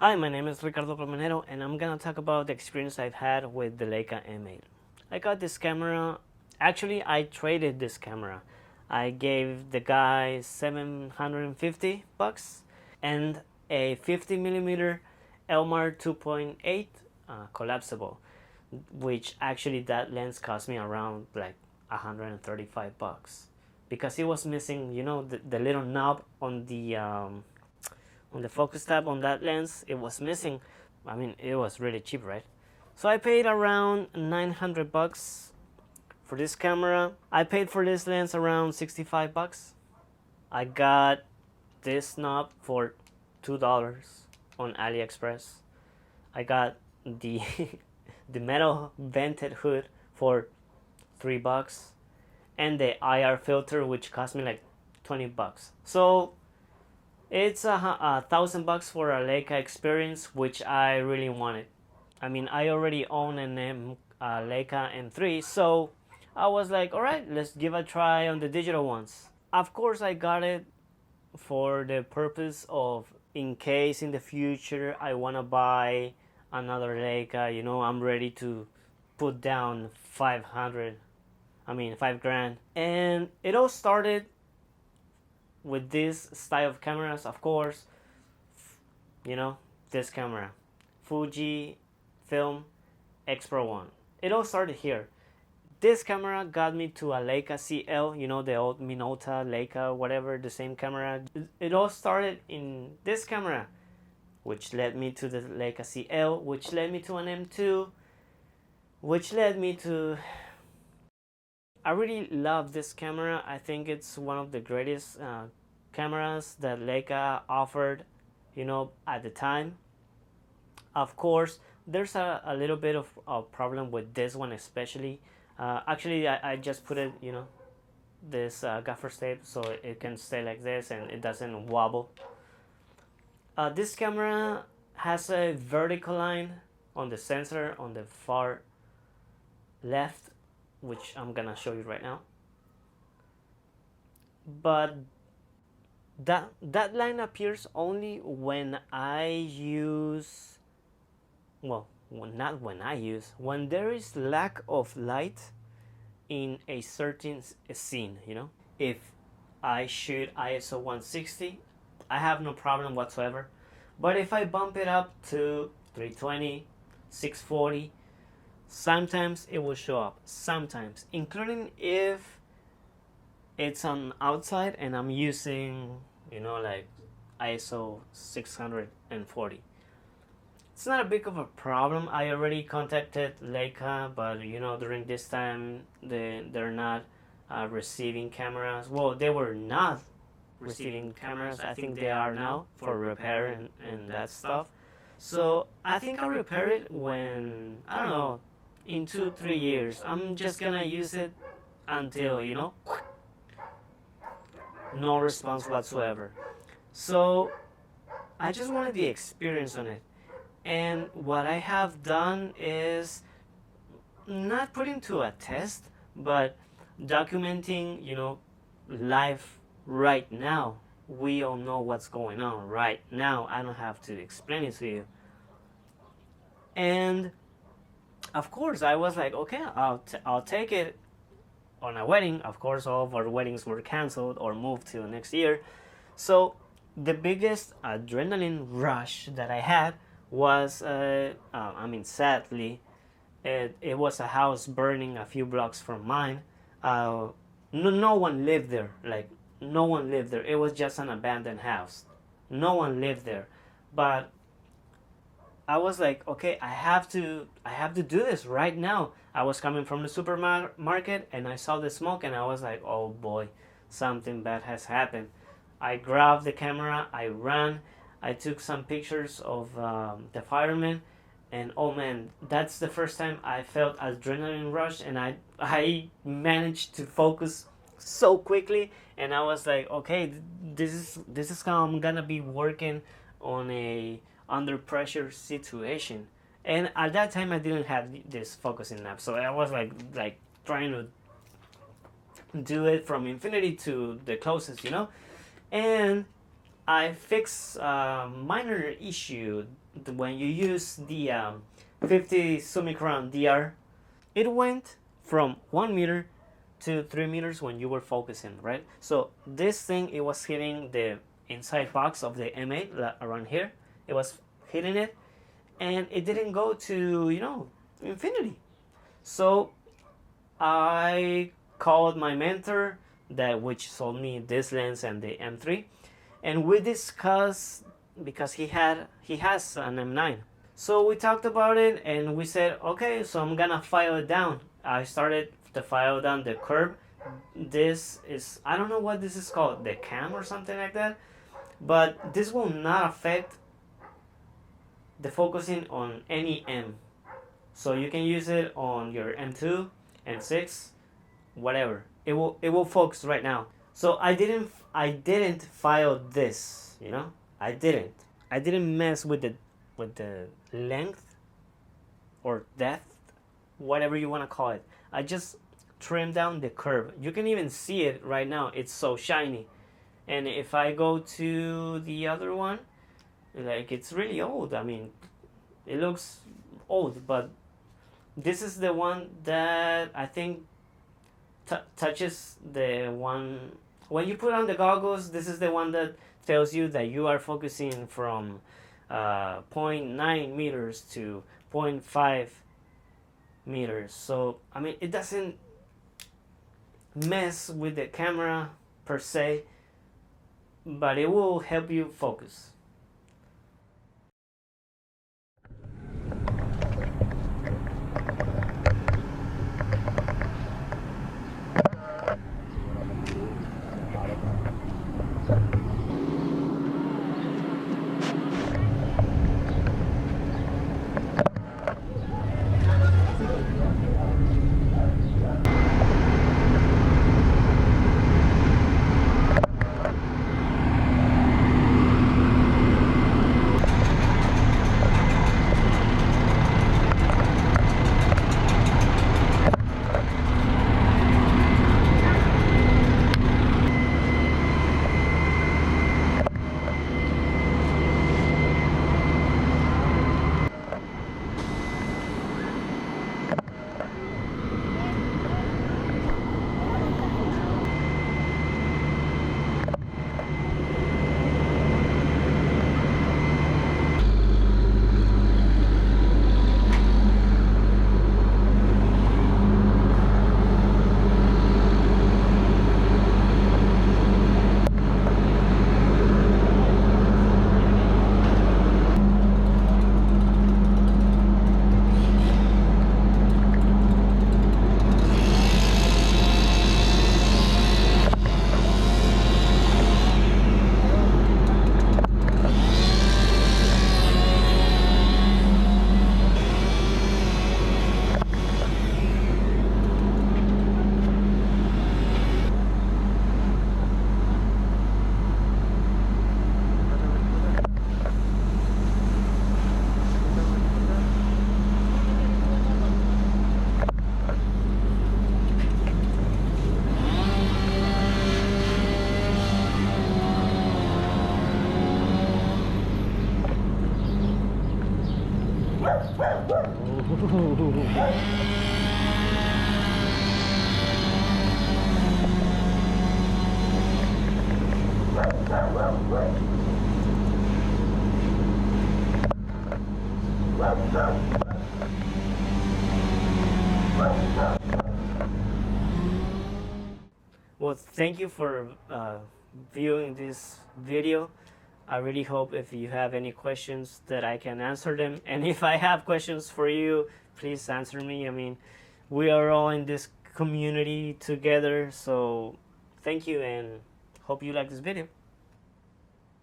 Hi, my name is Ricardo Colmenero, and I'm gonna talk about the experience I've had with the Leica M8. I got this camera. Actually, I traded this camera. I gave the guy 750 bucks and a 50 millimeter Elmar 2.8 collapsible, which actually that lens cost me around like 135 bucks because it was missing, the little knob on the focus tab on that lens. It was missing. I mean, it was really cheap, right? So I paid around 900 bucks for this camera. I paid for this lens around 65 bucks. I got this knob for $2 on AliExpress. I got the the metal vented hood for $3, and the IR filter, which cost me like 20 bucks. So it's $1,000 for a Leica experience, which I really wanted. I mean, I already own a Leica M3, so I was like, all right, let's give a try on the digital ones. Of course, I got it for the purpose of, in case in the future I want to buy another Leica, I'm ready to put down 5 grand. And it all started with this style of cameras, of course. This camera, Fuji Film X Pro 1. It all started here. This camera got me to a Leica CL, the old Minolta, Leica, whatever, the same camera. It all started in this camera, which led me to the Leica CL, which led me to an M2, which led me to... I really love this camera. I think it's one of the greatest cameras that Leica offered, at the time. Of course, there's a little bit of a problem with this one especially. Actually, I just put it, this gaffer tape so it can stay like this and it doesn't wobble. This camera has a vertical line on the sensor on the far left, which I'm gonna show you right now. But that line appears only when I use, when there is lack of light in a certain scene. If I shoot ISO 160, I have no problem whatsoever. But if I bump it up to 320, 640, sometimes it will show up. Sometimes, including if it's on outside and I'm using, like ISO 640. It's not a big of a problem. I already contacted Leica, but during this time they're not receiving cameras. Well, they were not receiving cameras. I think they are now for repair and that stuff. So I think I'll repair it when, I don't know, in 2-3 years. I'm just gonna use it until, no response whatsoever. So I just wanted the experience on it. And what I have done is not putting to a test, but documenting, life right now. We all know what's going on right now. I don't have to explain it to you. And of course, I was like, okay, I'll take it on a wedding. Of course, all of our weddings were canceled or moved to next year. So the biggest adrenaline rush that I had was, sadly, it was a house burning a few blocks from mine. No one lived there. Like, no one lived there. It was just an abandoned house. No one lived there. But I was like, okay, I have to do this right now. I was coming from the supermarket and I saw the smoke and I was like, oh boy, something bad has happened. I grabbed the camera, I ran, I took some pictures of the firemen, and oh man, that's the first time I felt adrenaline rush, and I managed to focus so quickly, and I was like, okay, this is how I'm gonna be working on a under pressure situation. And at that time I didn't have this focusing app, so I was like trying to do it from infinity to the closest, and I fixed a minor issue when you use the 50 Summicron DR. It went from 1 meter to 3 meters when you were focusing, right? So this thing, it was hitting the inside box of the M8 around here. It was hitting it, and it didn't go to, infinity. So I called my mentor, that which sold me this lens and the M3, and we discussed, because he has an M9. So we talked about it, and we said, okay, so I'm gonna file it down. I started to file down the curve. This is, I don't know what this is called, the cam or something like that, but this will not affect the focusing on any M. So you can use it on your M2, M6, whatever. It will focus right now. So I didn't file this, I didn't mess with the length or depth, whatever you want to call it. I just trimmed down the curve. You can even see it right now. It's so shiny. And if I go to the other one, like, it's really old. I mean, it looks old, but this is the one that I think touches the one. When you put on the goggles, this is the one that tells you that you are focusing from 0.9 meters to 0.5 meters. So, I mean, it doesn't mess with the camera per se, but it will help you focus. Well, thank you for viewing this video. I really hope if you have any questions that I can answer them. And if I have questions for you, please answer me. I mean, we are all in this community together. So thank you, and hope you like this video.